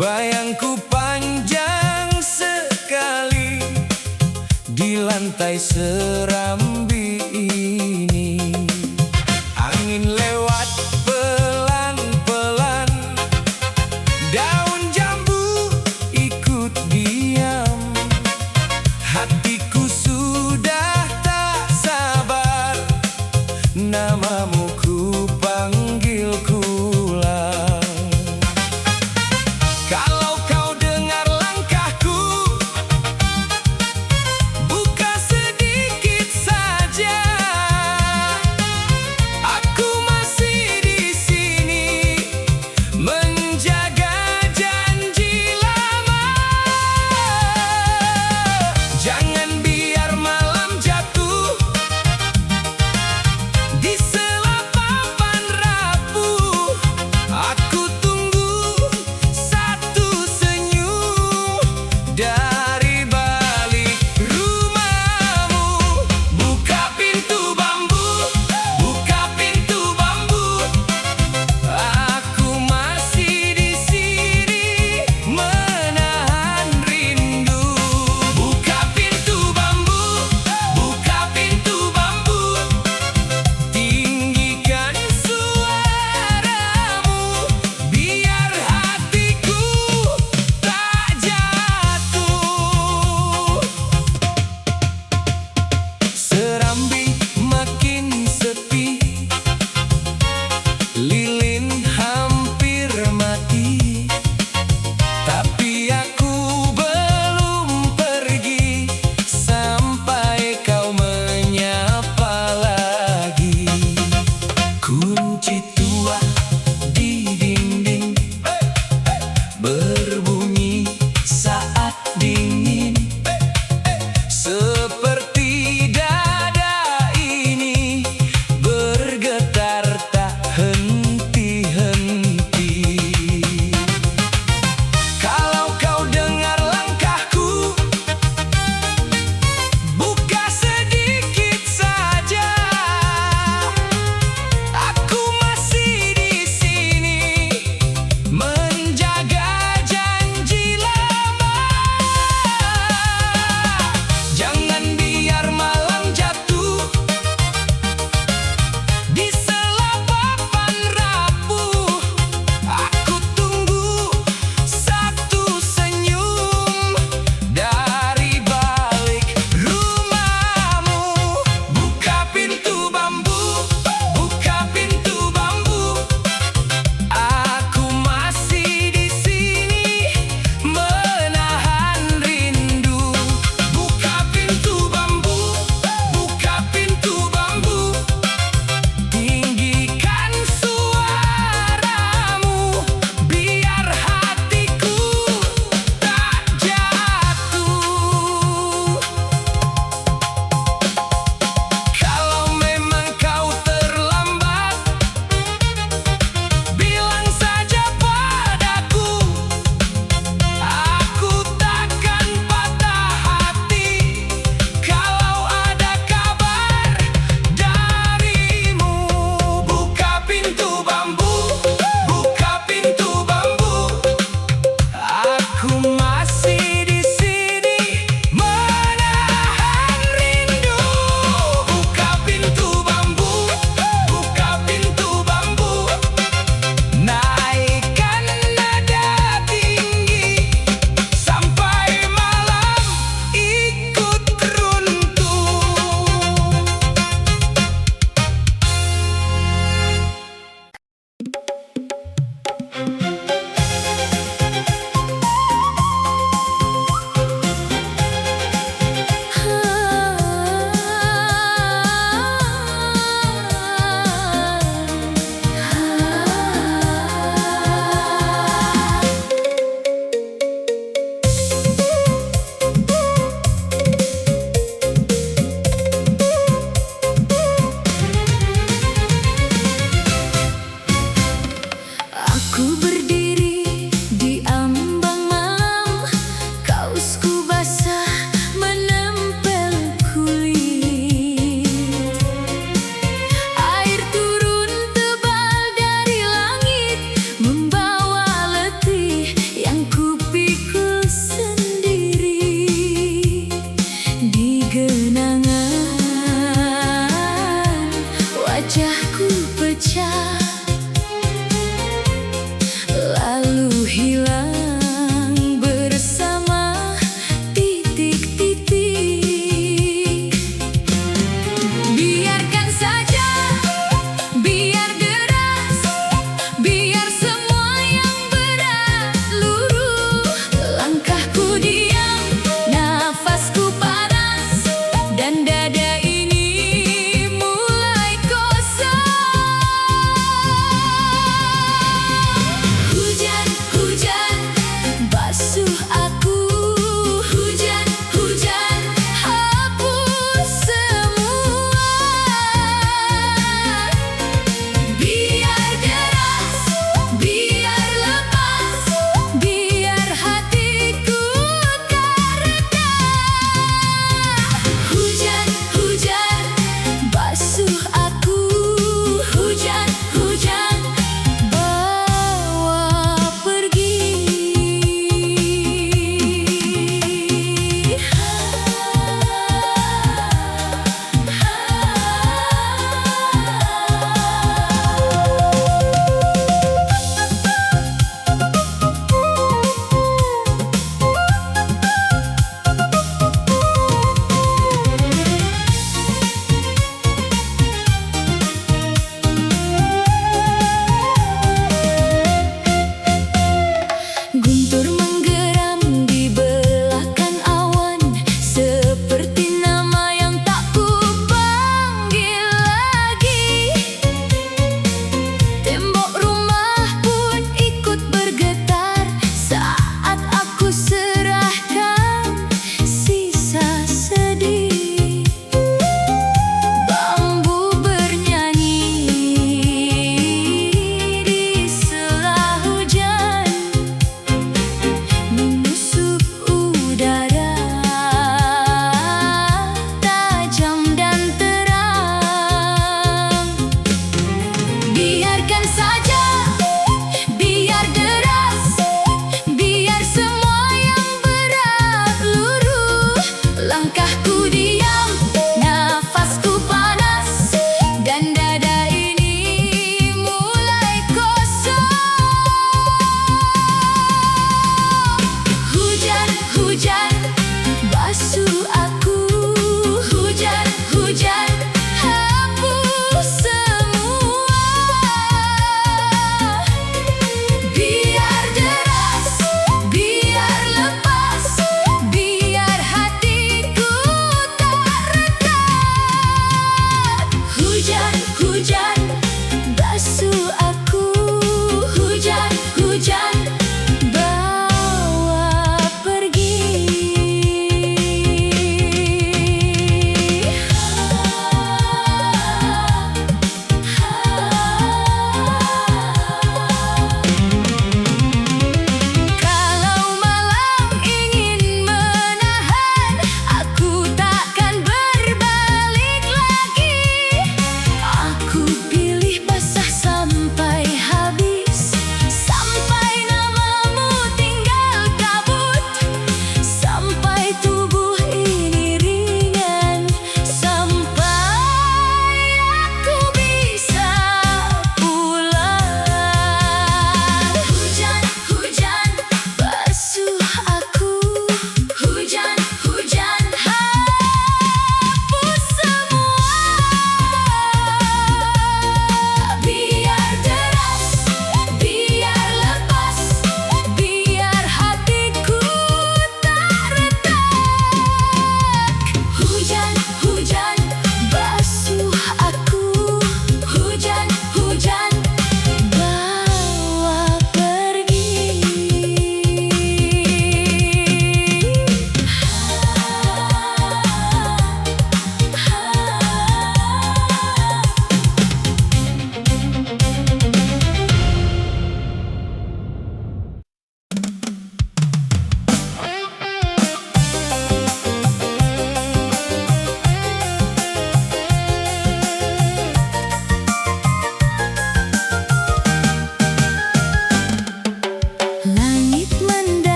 Bayangku panjang sekali di lantai serambi ini. Angin lewat pelan-pelan, daun jambu ikut diam. Hatiku sudah tak sabar, namamu ku panggil pulang. Kalau kau dengar langkahku, buka sedikit saja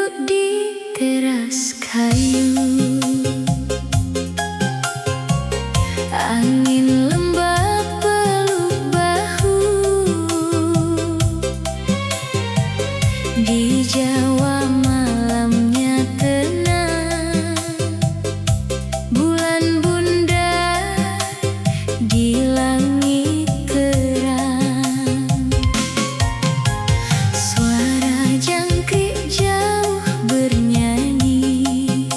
duduk di teras kayu. Angin lembab peluk bahu. Di Jawa malamnya tenang, bulan bundar di langit terang. Suara jangkrik jauh bernyanyi,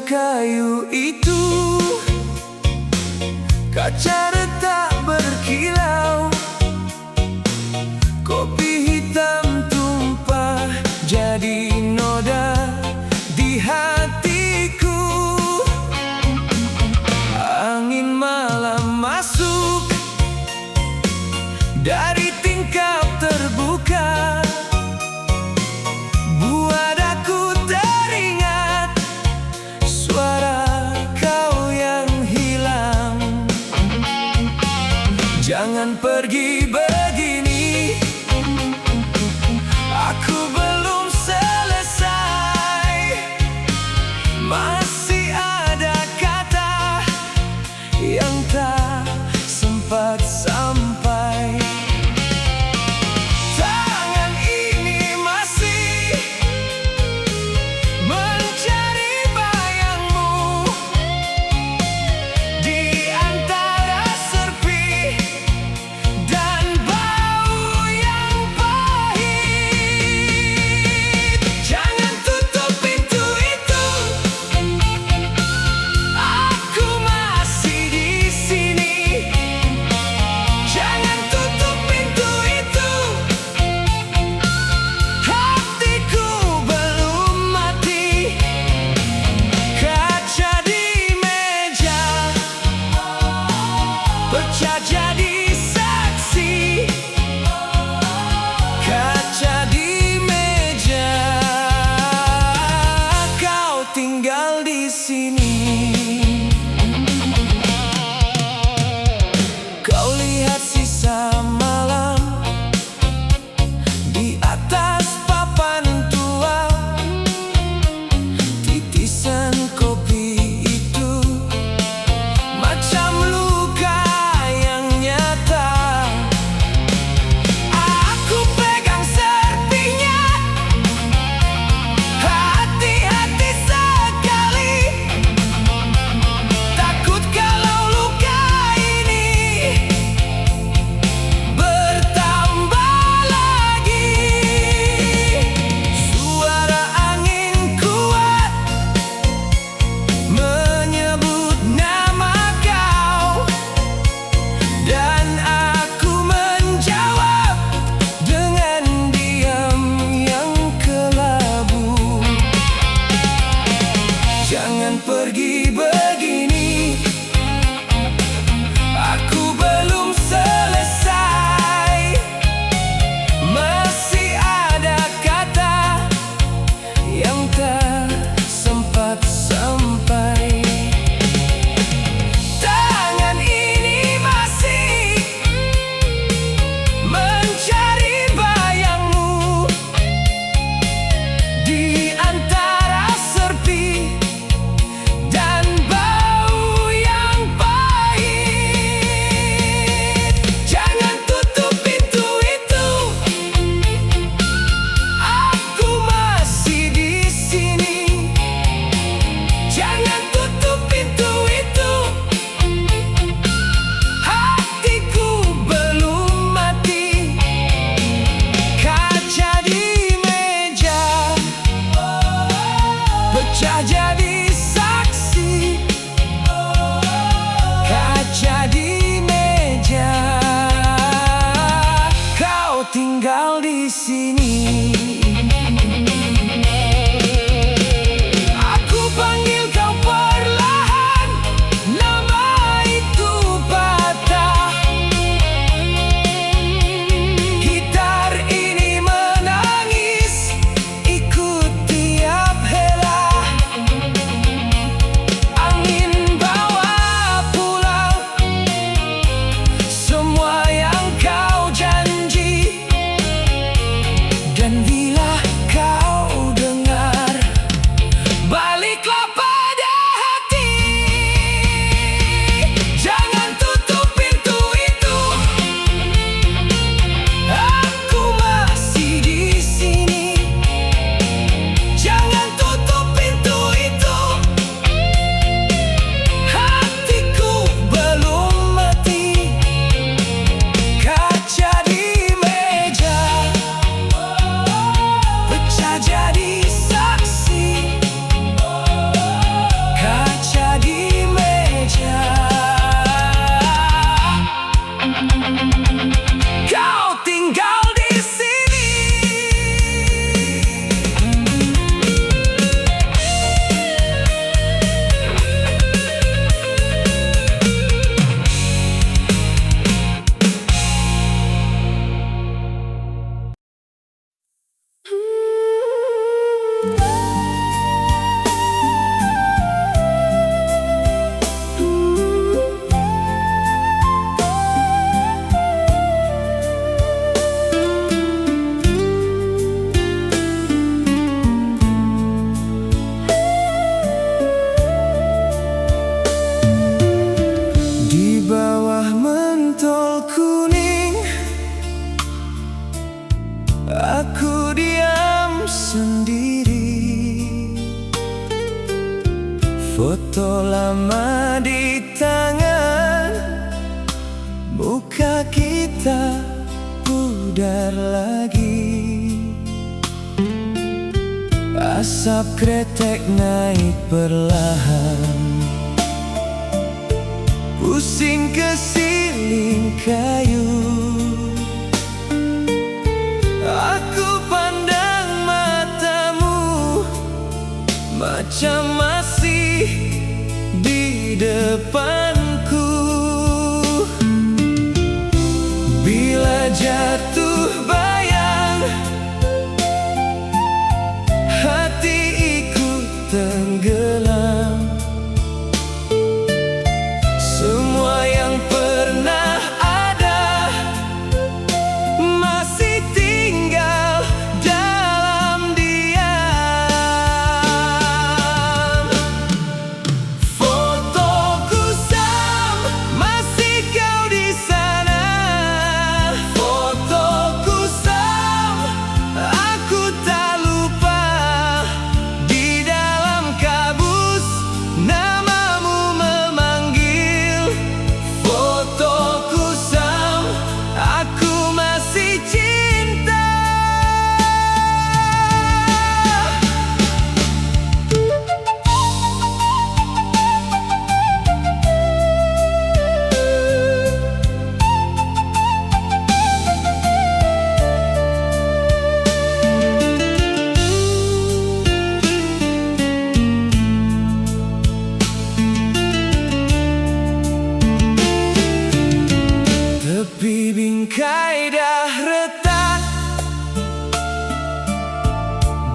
kayu itu, kaca retak berkilau, kopi hitam tumpah jadi noda di hatiku. Angin malam masuk dari tingkap terbuka, buat aku teringat suara kau yang hilang. Jangan pergi begini, aku belum selesai. Masih ada kata yang tak sempat sampai. Tangan ini masih mencari bayangmu di antara serpi dan bau yang pahit. Jangan tutup pintu itu, aku masih di sini. Jangan tutup pintu itu, hatiku belum mati. Kaca di meja pecah jadi saksi. Kaca di meja, kau tinggal di sini. Kau lihat sisa malam di atas papan tua, titisan kopi itu macam luka yang nyata. Aku pegang serpinya, hati-hati sekali. Takut kalau luka ini bertambah lagi. Suara angin kuat menyebut nama kau, dan aku menjawab dengan diam yang kelabu. Jangan pergi begini, aku belum selesai. Masih ada kata yang tak sempat sampai. Tangan ini masih mencari bayangmu di antara serpi dan bau yang pahit. Jangan tutup pintu itu, aku masih di sini. Jangan tutup pintu itu, hatiku belum mati. Kaca di meja pecah jadi saksi. Kaca di meja, kau tinggal di sini. Aku panggil kau perlahan, nama itu patah. Gitar ini menangis ikut tiap hela. Angin bawa pulang semua yang kau janji, dan Foto lama di tangan, muka kita pudar lagi. Asap kretek naik perlahan, pusing ke siling kayu. Aku pandang matamu, macam masih di depanku. Bila jatuh bayang, hati ikut tenggelam. Semua yang pernah ada masih tinggal dalam diam. Fotoku Sam, masih kau di sana. Fotoku Sam, aku tak lupa. Di dalam kabus namamu memanggil. Fotoku Sam, aku masih cinta. Tepi bingkai dah retak,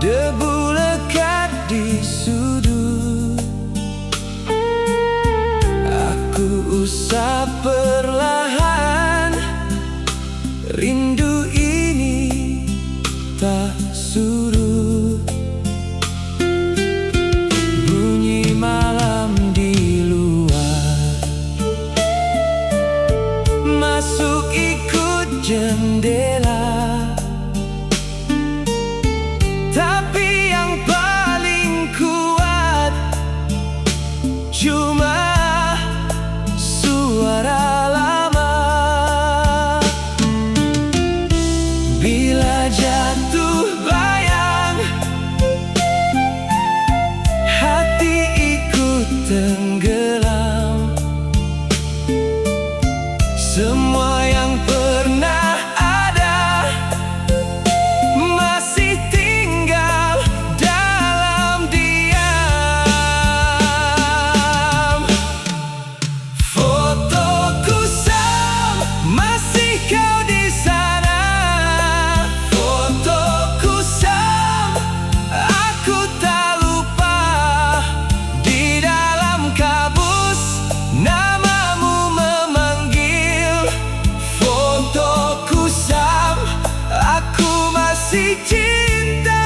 debu lekat di sudut. Aku usap perlahan, rindu ini tak surut. Bunyi malam di luar masuk ikut jendela, tapi yang paling kuat cuma suara lama. Bila jatuh bayang, hati ikut tenggelam. Semua yang pernah ada masih tinggal dalam diam. Fotoku Sam, masih kau di sana. Fotoku Sam, aku tak lupa. Di dalam kabus namamu memanggil. Fotoku Sam, aku masih cinta.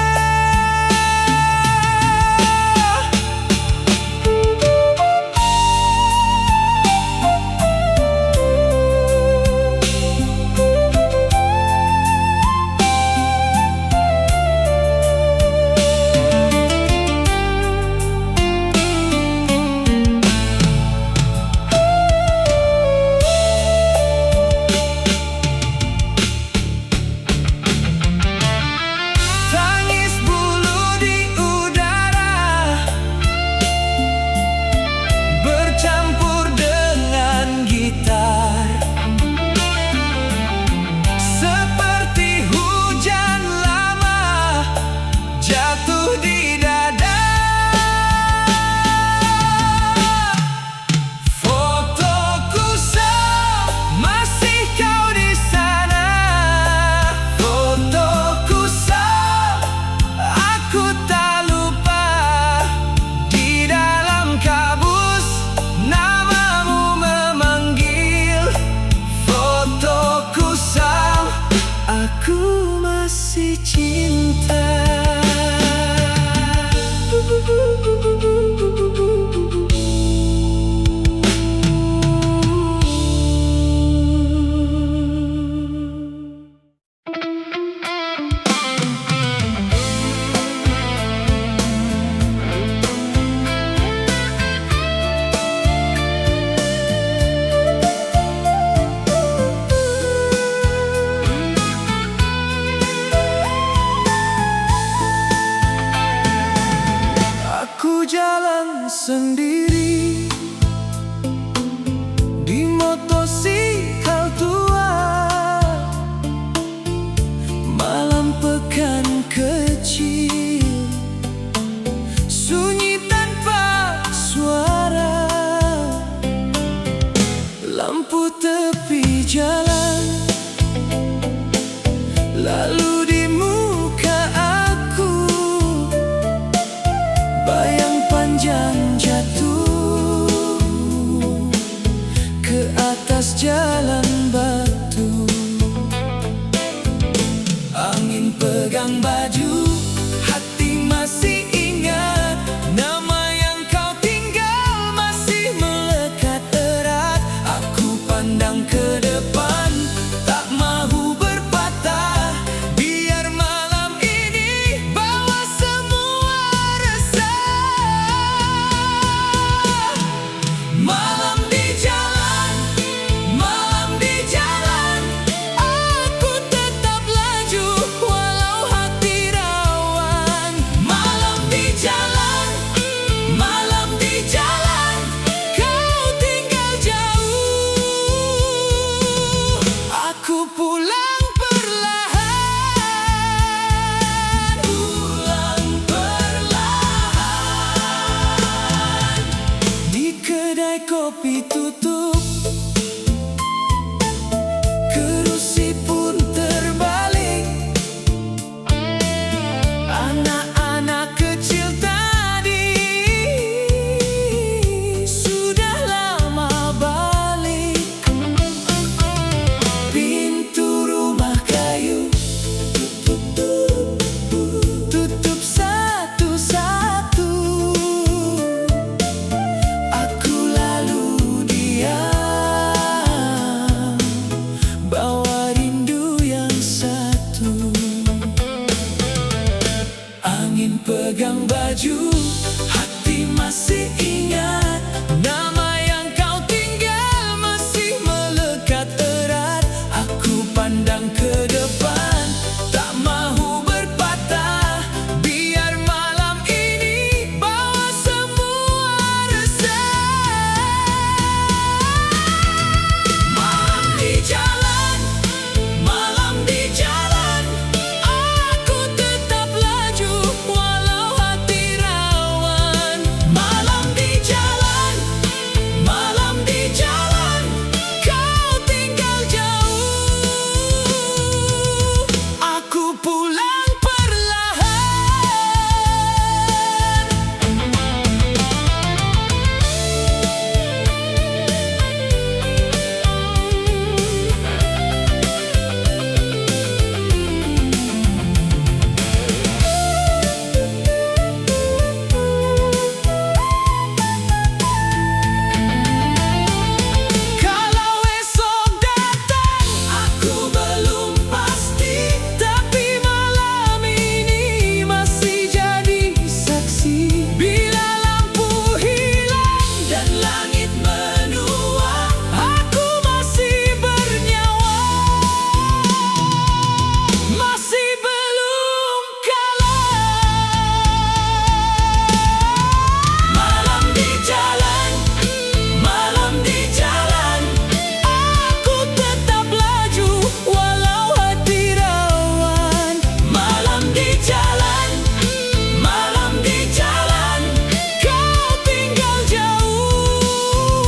Aku pulang perlahan, pulang perlahan. Di kedai kopi tutup, kerusi pun terbalik. Anak-anak kecil tadi sudah lama balik. Pintu rumah kayu tutup satu-satu. Aku lalu diam, bawa rindu yang satu. Angin pegang baju, hati masih ingat. Nama yang kau tinggal masih melekat erat. Aku pandang ke depan, tak mahu berpatah. Biar malam ini bawa semua resah. Malam di jalan, malam di jalan. Aku tetap laju walau hati rawan. Malam di jalan, malam di jalan. Kau tinggal jauh, aku pulang perlahan. Kalau esok datang, aku belum pasti. Tapi malam ini masih jadi saksi. Bila lampu hilang dan langit menua, aku masih bernyawa. Masih belum kalah. Malam di jalan, malam di jalan. Aku tetap laju walau hati rawan. Malam di jalan, malam di jalan. Kau tinggal jauh,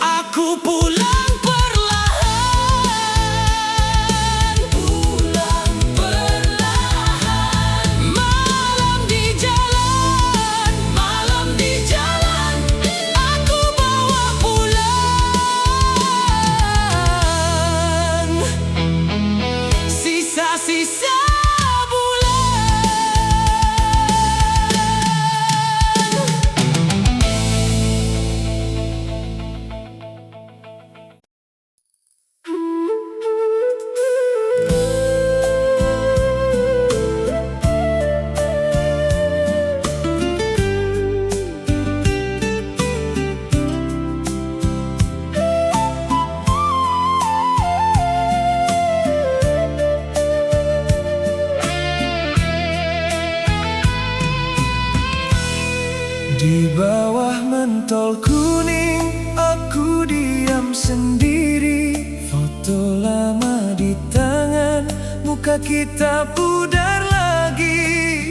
aku pulang perlahan, pulang perlahan. Malam di jalan, malam di jalan. Aku bawa pulang sisa-sisa bulan. Di bawah mentol kuning, aku diam sendiri. Foto lama di tangan, muka kita pudar lagi.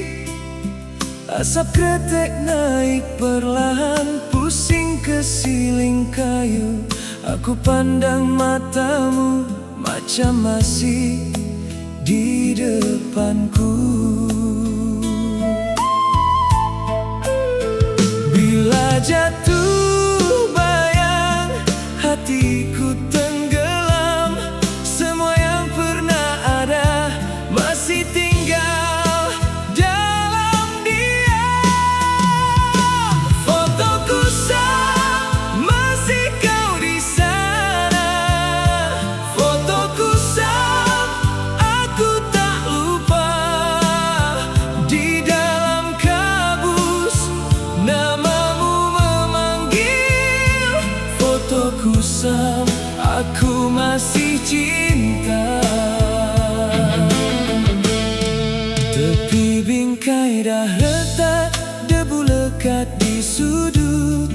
Asap kretek naik perlahan, pusing ke siling kayu. Aku pandang matamu, macam masih di depanku. Bila jatuh bayang, hatiku tenggelam. Semua yang pernah ada masih tinggal dalam diam. Fotoku sah, masih kau di sana. Fotoku sah, aku tak lupa. Di dalam kabus namamu memanggil. Fotoku sah, aku masih cinta. Tepi bingkai dah retak, debu lekat di sudut.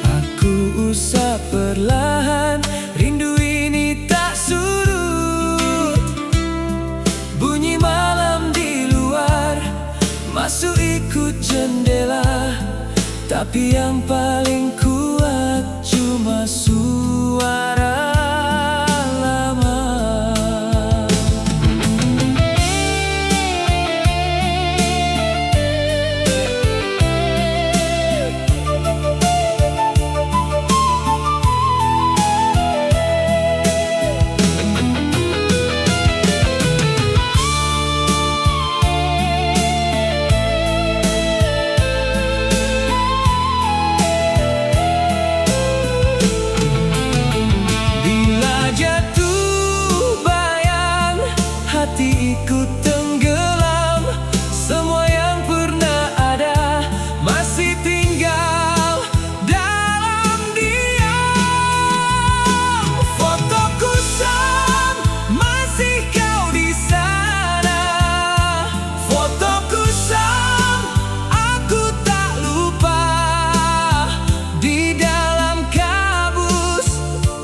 Aku usap perlahan, rindu ini tak surut. Tapi yang paling kuat cuma suara lama. Hati ikut tenggelam, semua yang pernah ada masih tinggal dalam diam. Foto kusam, masih kau di sana. Foto kusam, aku tak lupa. Di dalam kabus,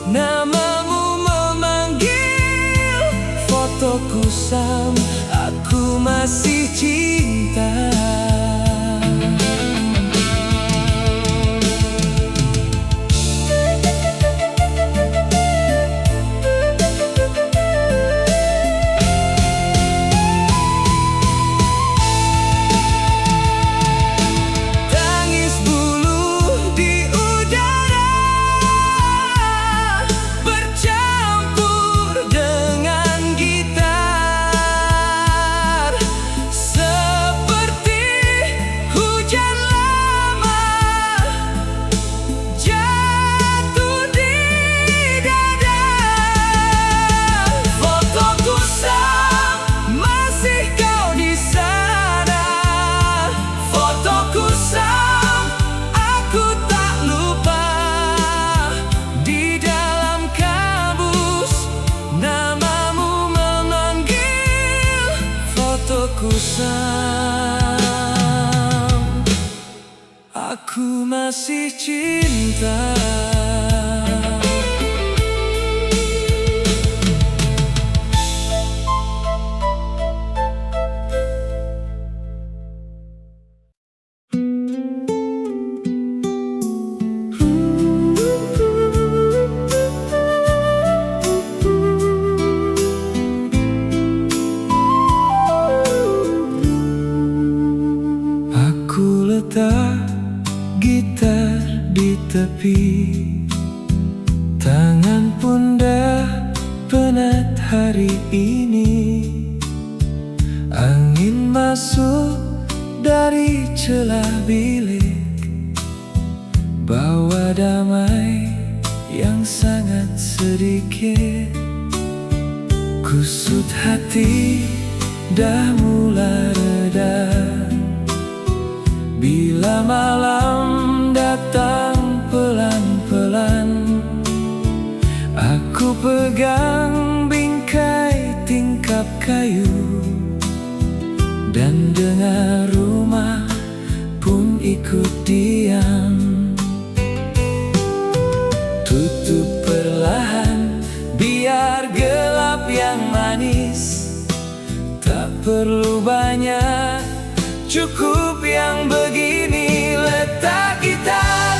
namamu memanggil. Foto kusam, aku masih cinta. Tangis bulu di udara bercampur dengan gitar, seperti hujan lama jatuh di dada. Foto kusam, masih kau di sana. Foto kusam, aku tak lupa. Di dalam kabus, namamu memanggil. Foto kusam, aku masih cinta. Aku letak gitar di tepi, tangan pun dah penat hari ini. Angin masuk dari celah bilik, bawa damai yang sangat sedikit. Kusut hati dah mulai reda bila malam datang pelan-pelan. Aku pegang bingkai tingkap kayu dan dengar rumah pun ikut diam. Tutup perlahan biar gelap yang manis. Tak perlu banyak, cukup yang begini. Letak gitar,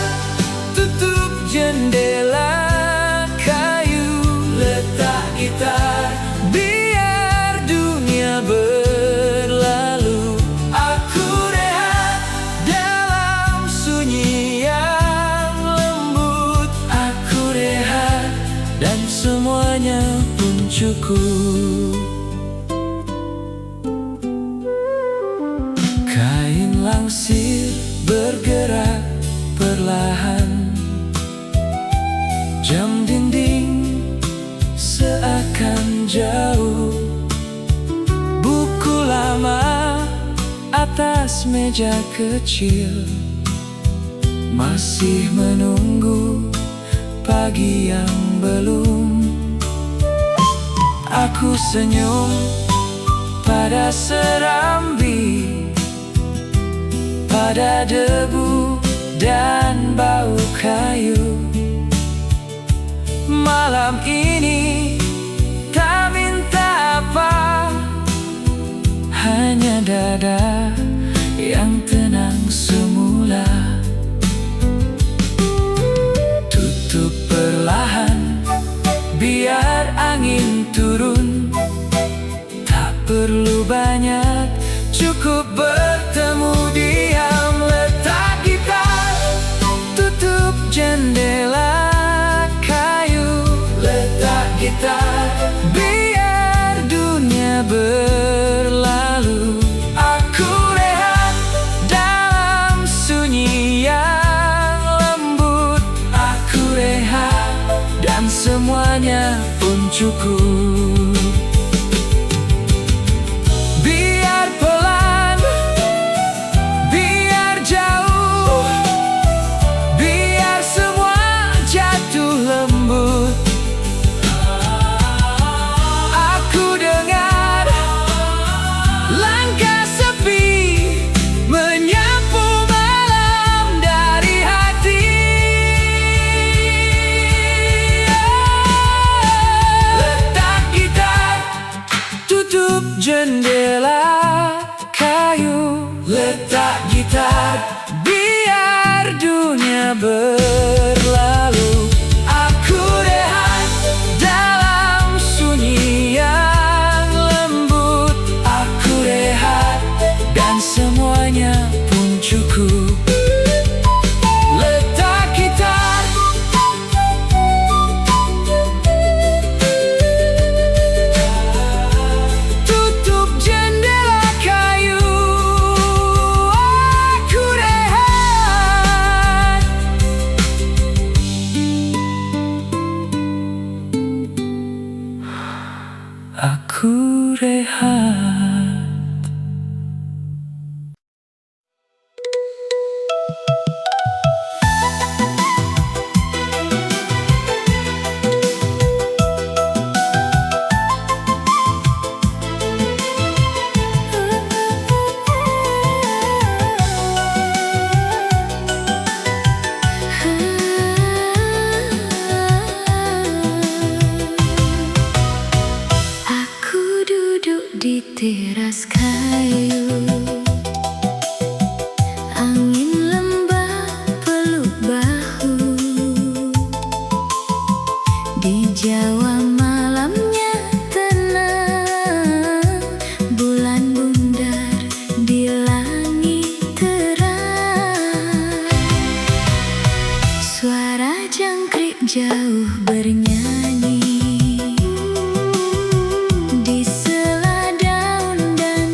tutup jendela kayu. Letak gitar, biar dunia berlalu. Aku rehat dalam sunyi yang lembut. Aku rehat dan semuanya pun cukup. Kain langsir bergerak perlahan, jam dinding seakan jauh. Buku lama atas meja kecil masih menunggu pagi yang belum. Aku senyum pada serambi, pada debu dan bau kayu. Malam ini tak minta apa, hanya dada yang tenang semula. cukup bertemu diam. Letak gitar, tutup jendela kayu. Letak gitar, biar dunia berlalu. Aku rehat dalam sunyi yang lembut. Aku rehat dan semuanya pun cukup. Biar pelan, biar jauh, biar semua jatuh lembut. Aku dengar langkah sepi menyapu malam dari hati. Letak gitar, tutup jendela kayu. Letak gitar, biar dunia berlalu. Aku rehat dalam sunyi yang lembut. Aku rehat dan semuanya pun cukup. Letak gitar, tutup jendela kayu. Aku rehat. Aku rehat. Aku duduk di teras kayu. Angin lembab peluk bahu. Di Jawa malamnya tenang. Bulan bundar di langit terang. Suara jangkrik jauh bernyanyi di sela daun dan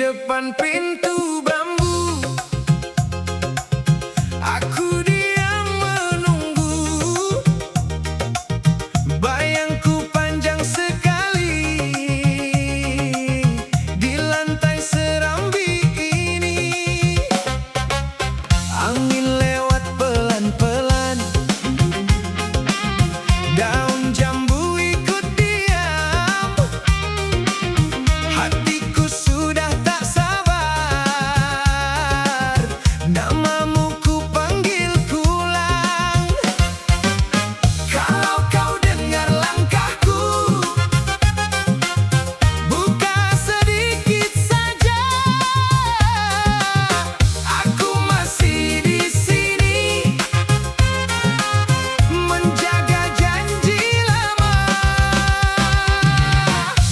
depan pintu bambu, aku diam menunggu. Bayangku panjang sekali di lantai serambi ini. Angin lewat pelan-pelan, daun jambu ikut diam. Hatiku sudah tak sabar, namamu ku panggil pulang. Kalau kau dengar langkahku, buka sedikit saja. Aku masih di sini, menjaga janji lama.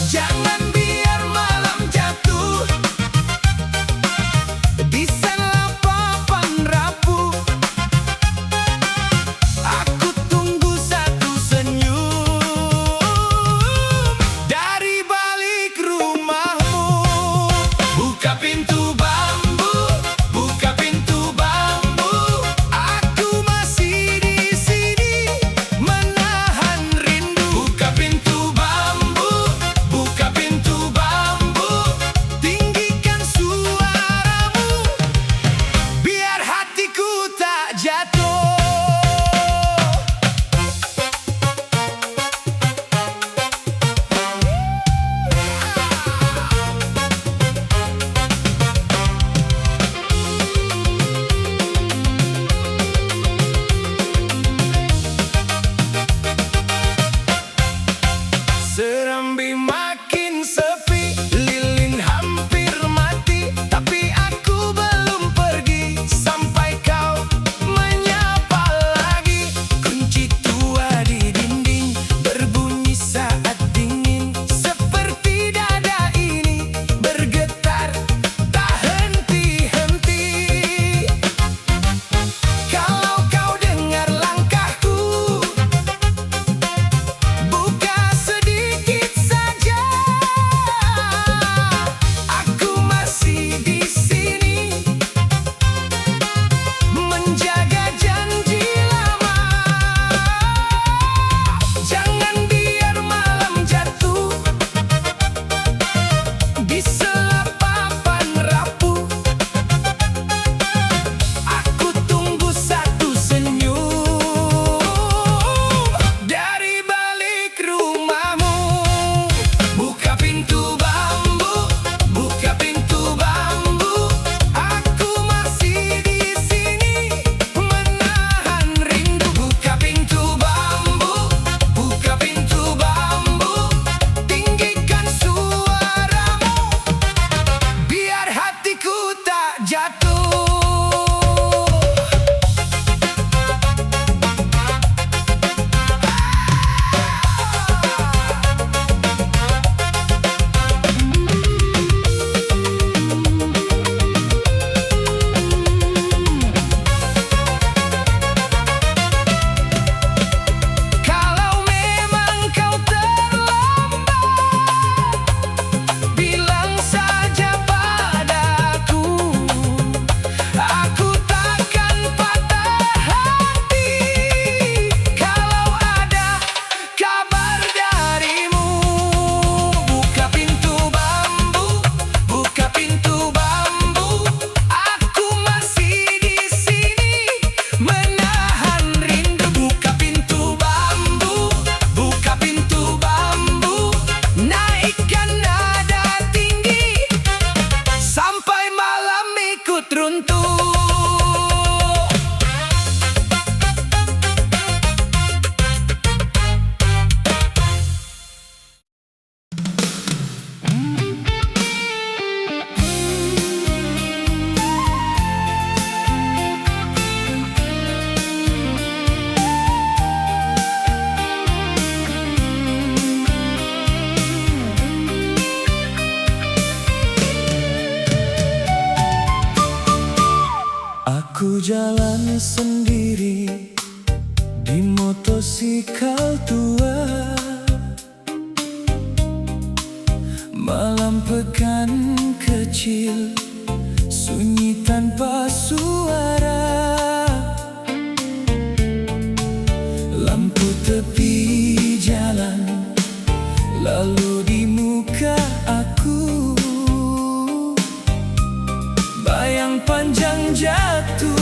Jangan biar malam jatuh di sana papan rapuh. Aku tunggu satu senyum dari balik rumahmu. Buka pintu bambu, buka pintu bambu. Aku masih di sini, menahan rindu. Buka pintu bambu, buka pintu bambu. Tinggikan suaramu, biar hatiku tak jatuh. Serambi makin sepi, lilin hampir mati, tapi aku belum pergi sampai kau menyapa lagi. Kunci tua di dinding berbunyi saat dingin, seperti dada ini bergetar tak henti-henti. Kalau kau dengar langkahku, buka sedikit saja. Aku masih di sini, menjaga janji lama. Jangan biar malam jatuh di sela papan rapuh. Aku tunggu satu senyum dari balik rumahmu. Buka pintu bambu, buka pintu bambu. Aku masih di sini, menahan rindu. Buka pintu bambu, buka pintu bambu. Tinggikan suaramu, biar hatiku tak jatuh. Kalau memang kau terlambat, bilang saja padaku. Aku takkan patah hati kalau ada kabar darimu. Buka pintu bambu, buka pintu bambu. Aku masih di sini, menahan rindu. Buka pintu bambu, buka pintu bambu. Naikkan nada tinggi sampai malam ikut runtuh. Aku jalan sendiri di motosikal tua. Malam pekan kecil kecil, sunyi tanpa suara. Lampu tepi jalan lalu di muka aku, bayang panjang jatuh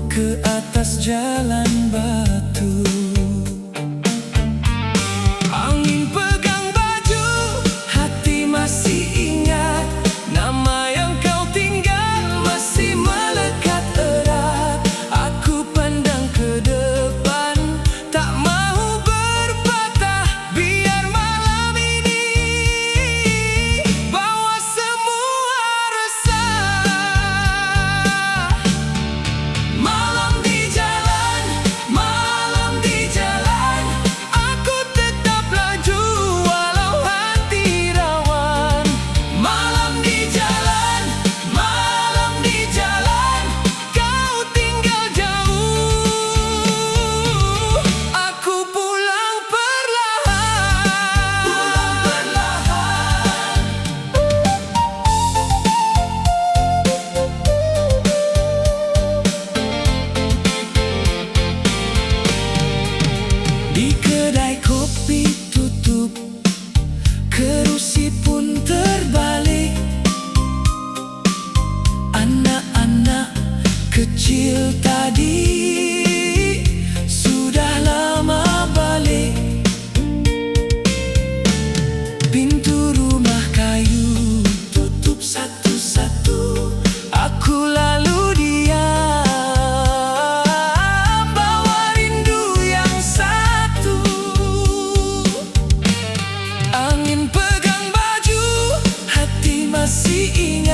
ke atas jalan batu. Angin pegang baju, hati masih ingat nama yang kau tinggal masih melekat erat. Aku pandang ke depan, tak mau berpatah, biar malam ini bawa semua resah. Malam di jalan, aku tetap laju walau hati rawan. Malam di jalan, kau tinggal jauh, aku pulang perlahan. Di kedai kopi tutup, kerusi pun terbalik. Anak-anak kecil tadi sudah lama balik. Pintu rumah kayu tutup satu-satu, aku lalu diam, bawa rindu yang satu. Angin pegang baju, hati masih ingat